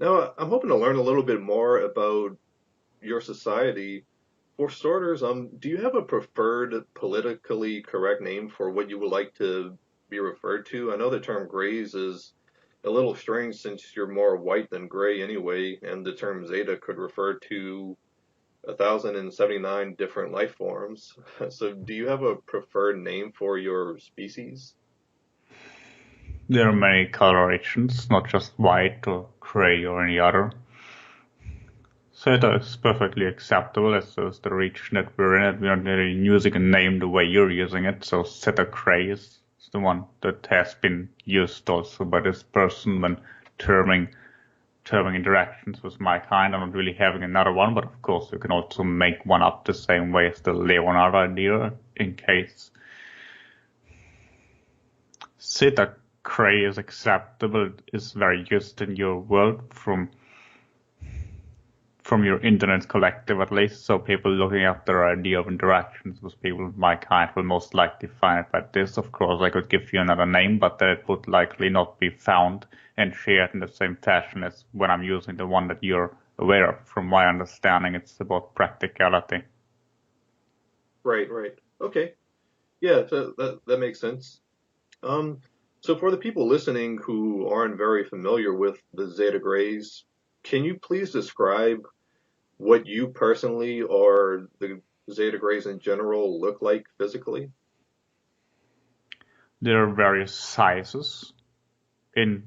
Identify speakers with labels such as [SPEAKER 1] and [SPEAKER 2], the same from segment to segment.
[SPEAKER 1] Now, I'm hoping to learn a little bit more about your society. For starters, do you have a preferred politically correct name for what you would like to be referred to? I know the term grays is a little strange since you're more white than gray anyway, and the term Zeta could refer to 1,079 different life forms. So, do you have a preferred name for your species?
[SPEAKER 2] There are many colorations, not just white or gray or any other. Zeta is perfectly acceptable as is the region that we're in. We aren't really using a name the way you're using it, so Zeta Greys is the one that has been used also by this person when terming interactions with my kind. I'm not really having another one, but of course you can also make one up the same way as the Leonard idea in case Zeta Grey is acceptable, is very used in your world from your internet collective at least, so people looking at their idea of interactions with people of my kind will most likely find it by this. Of course, I could give you another name, but that it would likely not be found and shared in the same fashion as when I'm using the one that you're aware of. From my understanding, it's about practicality.
[SPEAKER 1] Right, right. Okay. Yeah, so that makes sense. Um, so for the people listening who aren't very familiar with the Zeta Greys, can you please describe what you personally or the Zeta Greys in general look like physically?
[SPEAKER 2] There are various sizes in,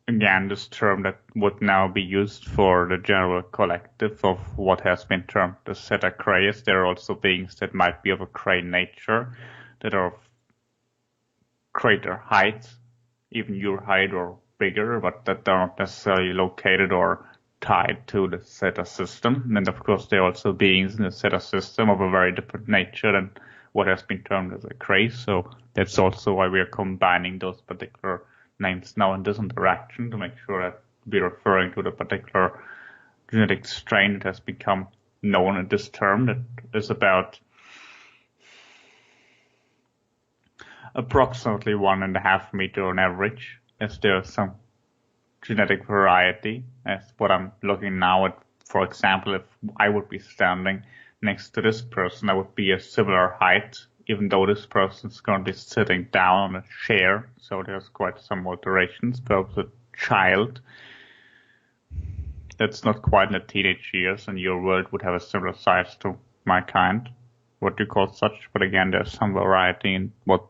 [SPEAKER 2] again, this term that would now be used for the general collective of what has been termed the Zeta Greys. There are also beings that might be of a gray nature, that are of greater height, even your height or bigger, but that are not necessarily located or tied to the Zeta system. And of course, there are also beings in the Zeta system of a very different nature than what has been termed as a Gray. So that's also why we are combining those particular names now in this interaction to make sure that we're referring to the particular genetic strain that has become known in this term that is about approximately 1.5 meters on average, as there's some genetic variety. As what I'm looking now at, for example, if I would be standing next to this person, I would be a similar height, even though this person is currently sitting down on a chair. So there's quite some alterations. Perhaps a child that's not quite in the teenage years in your world would have a similar size to my kind, what you call such. But again, there's some variety in what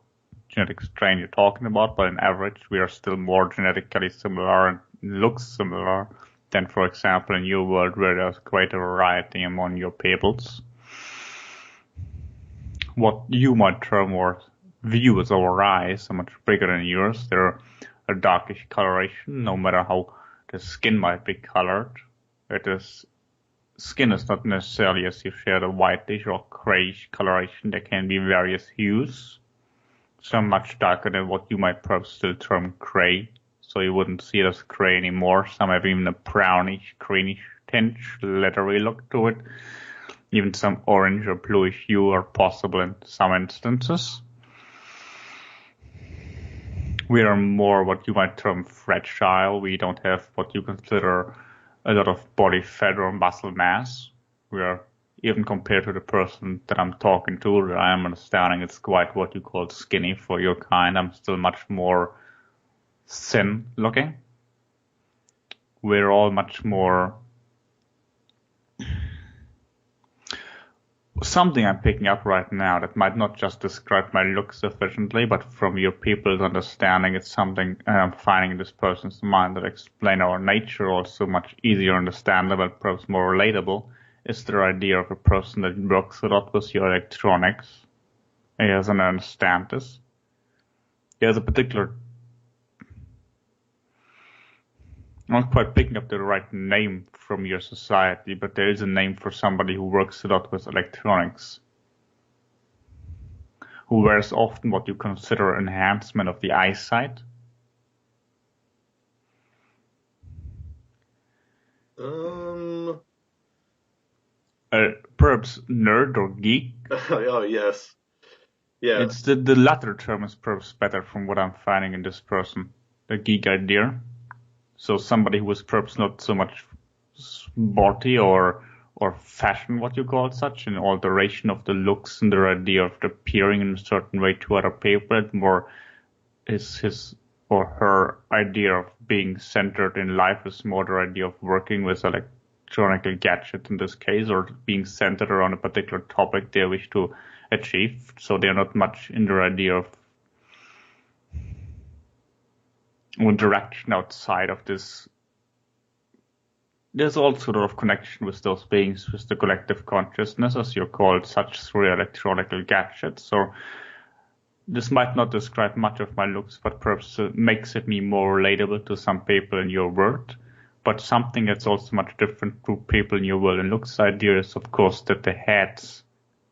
[SPEAKER 2] genetic strain you're talking about, but on average, we are still more genetically similar and looks similar than, for example, in your world where there's greater variety among your peoples. What you might term or view as our eyes are much bigger than yours. They're a darkish coloration, no matter how the skin might be colored. Skin is not necessarily, as you shared, a whitish or grayish coloration. There can be various hues. Some much darker than what you might perhaps still term gray, so you wouldn't see it as gray anymore. Some have even a brownish, greenish tinge, leathery look to it. Even some orange or bluish hue are possible in some instances. We are more what you might term fragile. We don't have what you consider a lot of body fat or muscle mass. We are, even compared to the person that I'm talking to, that I am understanding it's quite what you call skinny for your kind. I'm still much more thin looking. We're all much more. Something I'm picking up right now that might not just describe my look sufficiently, but from your people's understanding, it's something I'm finding in this person's mind that explain our nature also much easier understandable, perhaps more relatable. Is the idea of a person that works a lot with your electronics. He doesn't understand this. There's a particular. I'm not quite picking up the right name from your society, but there is a name for somebody who works a lot with electronics, who wears often what you consider enhancement of the eyesight.
[SPEAKER 1] Um,
[SPEAKER 2] Perhaps nerd or geek.
[SPEAKER 1] oh yes. Yeah.
[SPEAKER 2] It's the latter term is perhaps better from what I'm finding in this person. The geek idea. So somebody who is perhaps not so much sporty or fashion, what you call such, in alteration of the looks and the idea of appearing in a certain way to other people, more is his or her idea of being centered in life is more the idea of working with electronic gadgets in this case, or being centered around a particular topic they wish to achieve. So they're not much in the idea of direction outside of this. There's also sort of connection with those beings, with the collective consciousness, as you're called, such through electronic gadgets. So this might not describe much of my looks, but perhaps makes it me more relatable to some people in your world. But something that's also much different to people in your world and looks idea is, of course, that the heads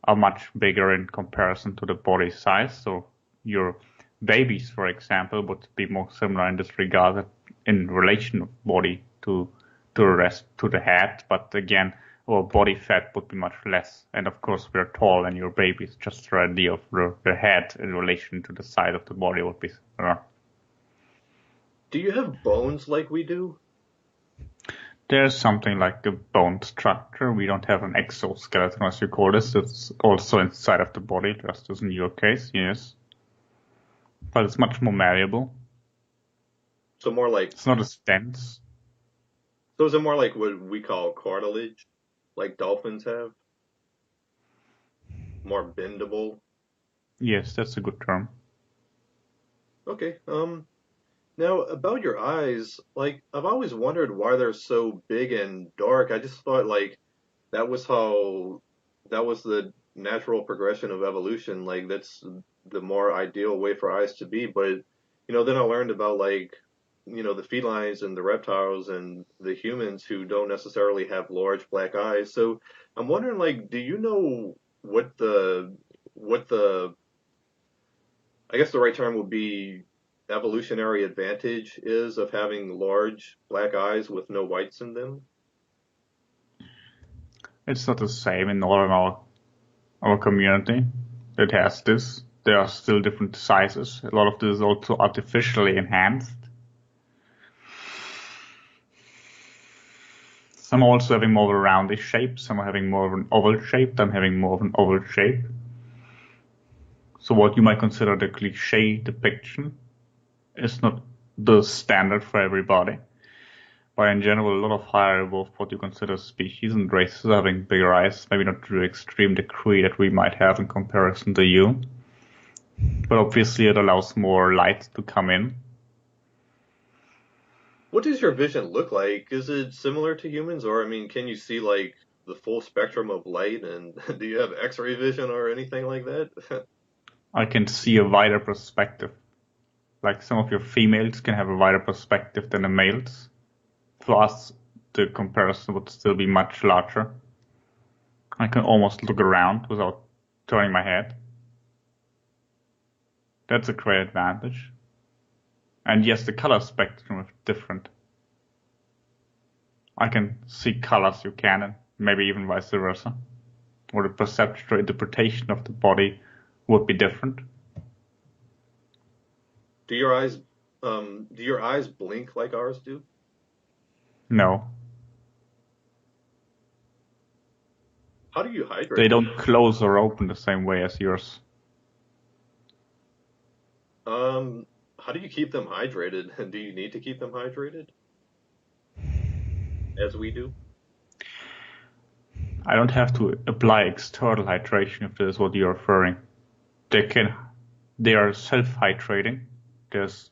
[SPEAKER 2] are much bigger in comparison to the body size. So your babies, for example, would be more similar in this regard in relation of body to the rest, to the head. But again, our body fat would be much less. And of course, we're tall and your baby is just the idea of the head in relation to the size of the body would be similar.
[SPEAKER 1] Do you have bones like we do?
[SPEAKER 2] There's something like a bone structure. We don't have an exoskeleton, as you call this. It's also inside of the body, just as in your case, yes. But it's much more malleable.
[SPEAKER 1] So more like,
[SPEAKER 2] It's not as dense.
[SPEAKER 1] so is it more like what we call cartilage, like dolphins have? More bendable?
[SPEAKER 2] Yes, that's a good term.
[SPEAKER 1] Okay. Now about your eyes, like I've always wondered why they're so big and dark. I just thought like that was how that was the natural progression of evolution. Like that's the more ideal way for eyes to be. But then I learned about like the felines and the reptiles and the humans who don't necessarily have large black eyes. So I'm wondering like, do you know what the I guess the right term would be evolutionary advantage is of having large black eyes with no whites in them?
[SPEAKER 2] It's not the same in all of our community that has this. There are still different sizes. A lot of this is also artificially enhanced. Some are also having more of a roundish shape. Some are having more of an oval shape. I'm having more of an oval shape. So what you might consider the cliche depiction is not the standard for everybody. But in general, a lot of higher evolved what you consider species and races are having bigger eyes, maybe not to the extreme degree that we might have in comparison to you. But obviously it allows more light to come in.
[SPEAKER 1] What does your vision look like? Is it similar to humans, or I mean, can you see like the full spectrum of light? And do you have X-ray vision or anything like that?
[SPEAKER 2] I can see a wider perspective. Like some of your females can have a wider perspective than the males. For us, the comparison would still be much larger. I can almost look around without turning my head. That's a great advantage. And yes, the color spectrum is different. I can see colors you can, and maybe even vice versa. Or the perception or interpretation of the body would be different.
[SPEAKER 1] Do your eyes do your eyes blink like ours do?
[SPEAKER 2] No,
[SPEAKER 1] How do you
[SPEAKER 2] they
[SPEAKER 1] hydrate them?
[SPEAKER 2] don't close or open the same way as yours.
[SPEAKER 1] How do you keep them hydrated? Do you need to keep them hydrated as we do?
[SPEAKER 2] I don't have to apply external hydration if this is what you're referring. They are self-hydrating. There's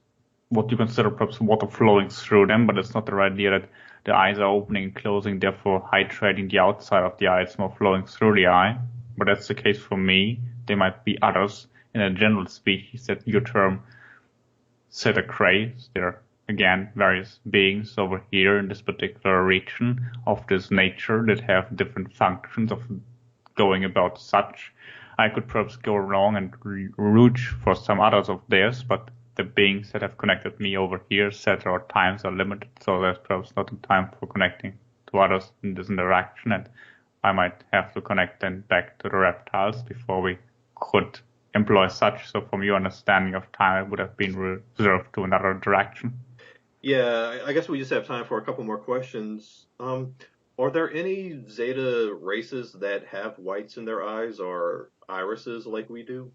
[SPEAKER 2] what you consider perhaps water flowing through them, but it's not the idea that the eyes are opening and closing, therefore hydrating the outside of the eye. It's more flowing through the eye. But that's the case for me. There might be others in a general species that you term Zeta Greys. There again various beings over here in this particular region of this nature that have different functions of going about such. I could perhaps go wrong and root for some others of theirs, but the beings that have connected me over here said our times are limited, so there's perhaps not the time for connecting to others in this interaction, and I might have to connect then back to the reptiles before we could employ such. So from your understanding of time, it would have been reserved to another interaction.
[SPEAKER 1] Yeah, I guess we just have time for a couple more questions. Are there any Zeta races that have whites in their eyes or irises like we do?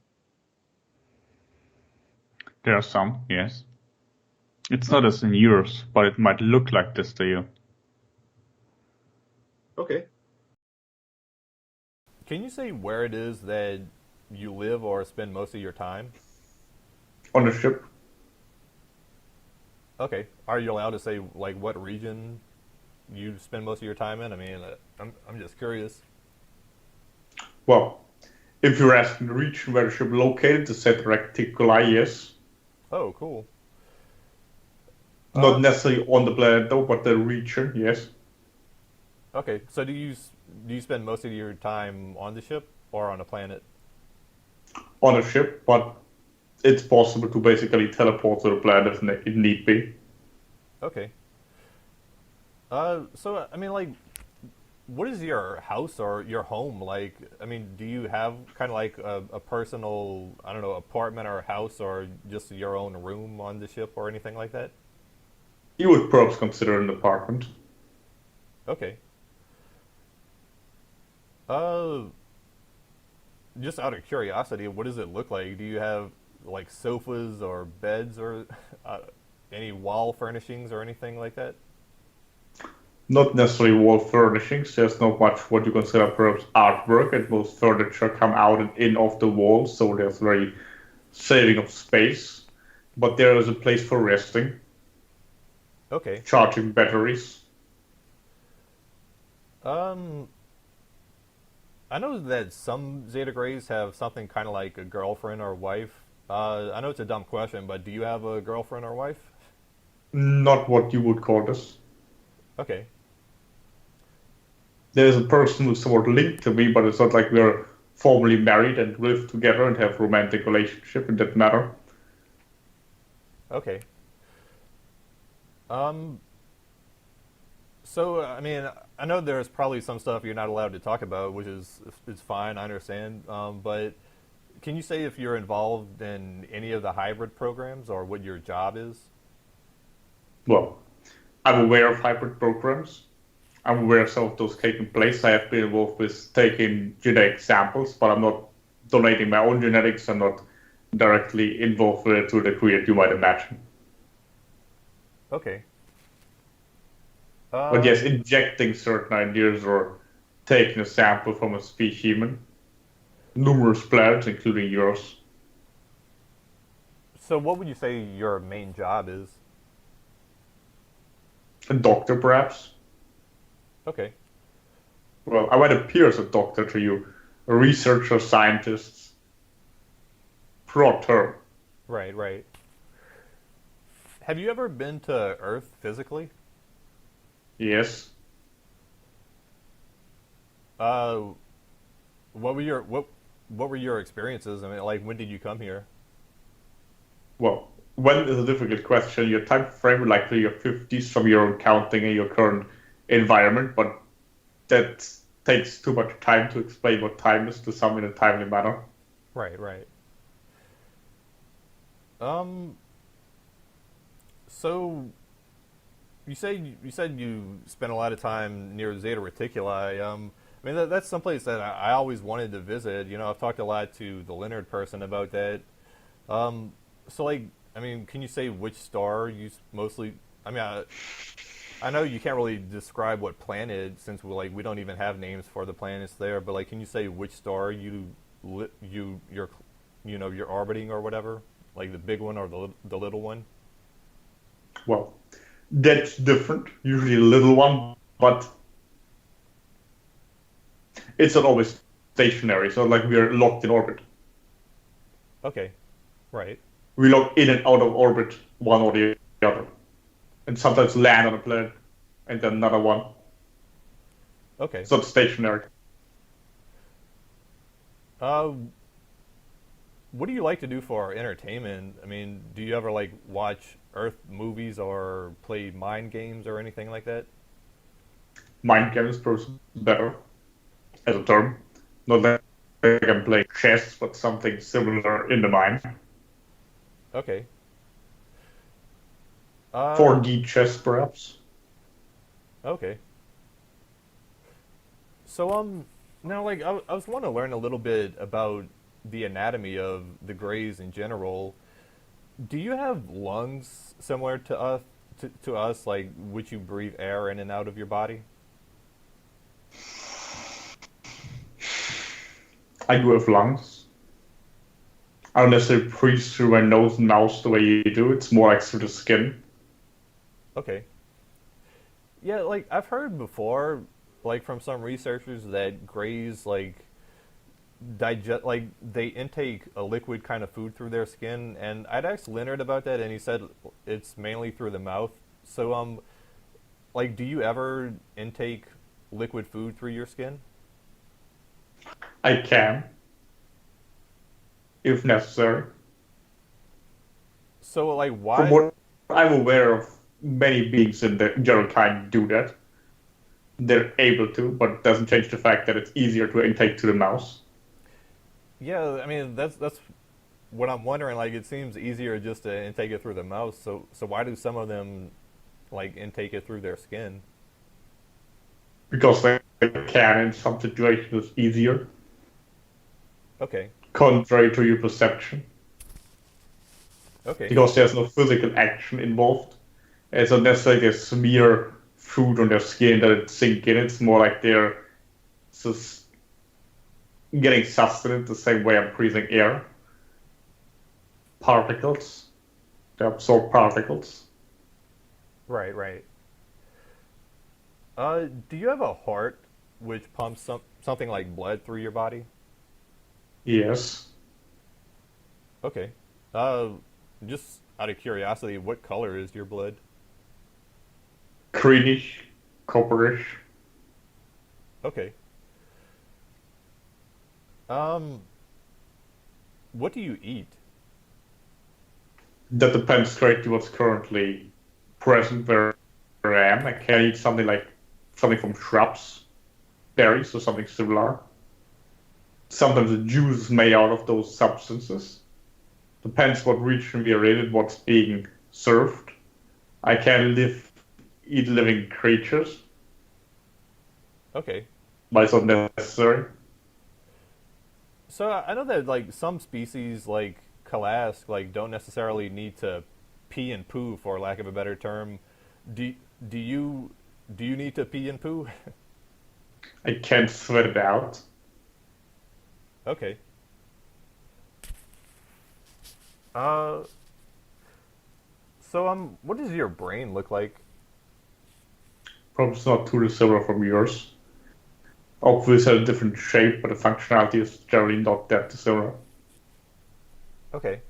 [SPEAKER 2] There are some, yes. It's not as in yours, but it might look like this to you.
[SPEAKER 1] Okay.
[SPEAKER 3] Can you say where it is that you live or spend most of your time?
[SPEAKER 4] On the ship.
[SPEAKER 3] Okay. Are you allowed to say like what region you spend most of your time in? I mean, I'm just curious.
[SPEAKER 4] Well, if you're asking the region where the ship located, the set reticuli, yes.
[SPEAKER 3] Oh, cool.
[SPEAKER 4] Not
[SPEAKER 3] Uh,
[SPEAKER 4] necessarily on the planet though, but the region, yes.
[SPEAKER 3] okay. So do you spend most of your time on the ship or on a planet?
[SPEAKER 4] On a ship, but it's possible to basically teleport to the planet if it need be.
[SPEAKER 3] Okay. So I mean, like, what is your house or your home like? I mean, do you have kind of like a personal, I don't know, apartment or house or just your own room on the ship or anything like that?
[SPEAKER 4] You would perhaps consider an apartment.
[SPEAKER 3] Okay. Uh, just out of curiosity, what does it look like? Do you have like sofas or beds or uh, any wall furnishings or anything like that?
[SPEAKER 4] Not necessarily wall furnishings. There's not much what you consider perhaps artwork, and most furniture come out and in off the walls, so there's very saving of space. But there is a place for resting,
[SPEAKER 3] Okay.
[SPEAKER 4] charging batteries.
[SPEAKER 3] Um, I know that some Zeta Greys have something kind of like a girlfriend or wife. I know it's a dumb question, but do you have a girlfriend or wife?
[SPEAKER 4] Not what you would call this.
[SPEAKER 3] Okay.
[SPEAKER 4] There's a person who's somewhat linked to me, but it's not like we're formally married and live together and have romantic relationship in that matter.
[SPEAKER 3] Okay. Um, so I mean, I know there's probably some stuff you're not allowed to talk about, which is fine. I understand. But can you say if you're involved in any of the hybrid programs or what your job is?
[SPEAKER 4] Well, I'm aware of hybrid programs. I'm aware of some of those taking place. I have been involved with taking genetic samples, but I'm not donating my own genetics. I'm not directly involved with it to the degree that you might imagine.
[SPEAKER 3] Okay.
[SPEAKER 4] But
[SPEAKER 3] Uh,
[SPEAKER 4] yes, injecting certain ideas or taking a sample from a specimen, numerous planets, including yours.
[SPEAKER 3] so what would you say your main job is?
[SPEAKER 4] A doctor, perhaps?
[SPEAKER 3] Okay.
[SPEAKER 4] Well, I might appear as a doctor to you. A researcher, scientist, broad term.
[SPEAKER 3] Right, right. Have you ever been to Earth physically?
[SPEAKER 4] Yes.
[SPEAKER 3] Uh, what were your experiences? I mean, like when did you come here?
[SPEAKER 4] Well, when is a difficult question. Your time frame would likely your 50s from your own counting and your current environment, but that takes too much time to explain what time is to some in a timely manner.
[SPEAKER 3] Right, right. Um, so you said you spent a lot of time near Zeta Reticuli. I mean that's someplace that I always wanted to visit. You know, I've talked a lot to the Leonard person about that. Um, so like, I mean, can you say which star mostly? I mean, I know you can't really describe what planet since we don't even have names for the planets there. But like, can you say which star you're you're orbiting or whatever? Like the big one or the little one?
[SPEAKER 4] Well, that's different. Usually a little one, but it's not always stationary. It's not like we're locked in orbit.
[SPEAKER 3] Okay, right.
[SPEAKER 4] We lock in and out of orbit one or the other. And sometimes land on a planet and then another one.
[SPEAKER 3] Okay.
[SPEAKER 4] It's not stationary.
[SPEAKER 3] Uh, what do you like to do for entertainment? I mean, do you ever like watch Earth movies or play mind games or anything like that?
[SPEAKER 4] Mind games is better as a term. Not like I'm playing chess, but something similar in the mind.
[SPEAKER 3] Okay. Uh,
[SPEAKER 4] 4D chess, perhaps.
[SPEAKER 3] okay. So now like I was wanting to learn a little bit about the anatomy of the Greys in general. Do you have lungs similar to us? To us, like, would you breathe air in and out of your body?
[SPEAKER 4] I do have lungs. I don't necessarily breathe through my nose and mouth the way you do. It's more like through the skin.
[SPEAKER 3] Okay. Yeah, like I've heard before, like from some researchers that Greys like digest like they intake a liquid kind of food through their skin, and I'd asked Leonard about that, and he said it's mainly through the mouth. So like, do you ever intake liquid food through your skin?
[SPEAKER 4] I can, if necessary.
[SPEAKER 3] So like,
[SPEAKER 4] From
[SPEAKER 3] why?
[SPEAKER 4] what I'm aware of, many beings in the general kind do that. They're able to, but it doesn't change the fact that it's easier to intake to the mouse.
[SPEAKER 3] Yeah, I mean that's what I'm wondering. Like, it seems easier just to intake it through the mouth. So why do some of them like intake it through their skin?
[SPEAKER 4] Because they can in some situations it's easier,
[SPEAKER 3] Okay,
[SPEAKER 4] contrary to your perception.
[SPEAKER 3] okay,
[SPEAKER 4] Because there's no physical action involved. It's not necessarily they smear food on their skin that it sink in. It's more like they're just getting sustenance the same way I'm breathing air. Particles. They absorb particles.
[SPEAKER 3] right, right. Do you have a heart which pumps something like blood through your body?
[SPEAKER 4] Yes.
[SPEAKER 3] Okay. Uh, just out of curiosity, what color is your blood?
[SPEAKER 4] Greenish, copperish.
[SPEAKER 3] Okay. Um, what do you eat?
[SPEAKER 4] That depends greatly what's currently present where I am. I can eat something from shrubs, berries, or something similar. Sometimes the juice is made out of those substances. Depends what region we are in and what's being served. I can eat living creatures,
[SPEAKER 3] Okay.
[SPEAKER 4] but it's not necessary.
[SPEAKER 3] So I know that like some species like Kalask like don't necessarily need to pee and poo, for lack of a better term. Do do you do you need to pee and poo?
[SPEAKER 4] I can't sweat it out.
[SPEAKER 3] Okay. Uh, so what does your brain look like?
[SPEAKER 4] Probably it's not too dissimilar from yours. Obviously, a different shape, but the functionality is generally not that dissimilar.
[SPEAKER 3] Okay.